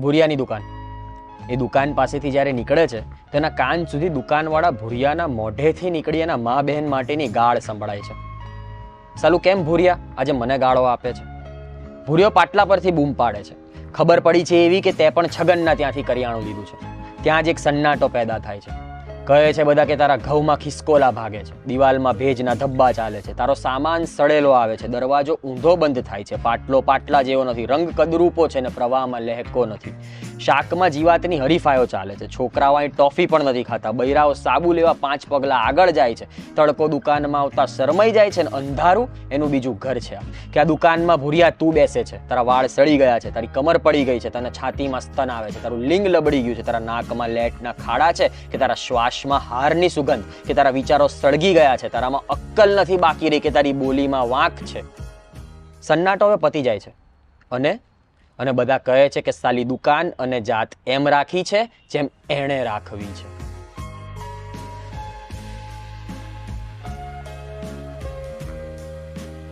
ભૂરિયાની દુકાન. એ દુકાન પાસેથી જ્યારે નીકળે છે તેના કાન સુધી દુકાનવાળા ભૂરિયાના મોઢેથી નીકળી એના મા બહેન માટેની ગાળ સંભળાય છે. સાલું કેમ ભૂરિયા આજે મને ગાળો આપે છે? ભૂરિયો પાટલા પરથી બૂમ પાડે છે. ખબર પડી છે એવી કે તે પણ છગનના ત્યાંથી કરિયાણું લીધું છે. ત્યાં જ એક સન્નાટો પેદા થાય છે. કહે છે બધા કે તારા ઘઉંમાં ખિસકોલા ભાગે છે, દિવાલમાં ભેજના ધબ્બા ચાલે છે, તારો સામાન સડેલો આવે છે, દરવાજો ઊંધો બંધ થાય છે, પાટલો પાટલા જેવો નથી, રંગ કદરૂપો છે ને પ્રવાહમાં લહેકો નથી, શાકમાં જીવાતની હરીફાઈઓ ચાલે છે, છોકરાઓ અહીં ટોફી પણ નથી ખાતા, બૈરાઓ સાબુ લેવા 5 પગલા આગળ જાય છે, તડકો દુકાનમાં આવતા શરમાઈ જાય છે ને અંધારું એનું બીજું ઘર છે. કે આ દુકાનમાં ભૂરિયા તું બેસે છે, તારા વાળ સડી ગયા છે, તારી કમર પડી ગઈ છે, તને છાતીમાં સ્તન આવે છે, તારું લિંગ લબડી ગયું છે, તારા નાકમાં લેટના ખાડા છે, કે તારા શ્વાસમાં હારની સુગંધ, કે તારા વિચારો સળગી ગયા છે, તારામાં અક્કલ નથી બાકી રહી, કે તારી બોલીમાં વાંક છે. સન્નાટો હવે પતી જાય છે અને બધા કહે છે કે સાલી દુકાન અને જાત એમ રાખી છે જેમ એણે રાખવી છે.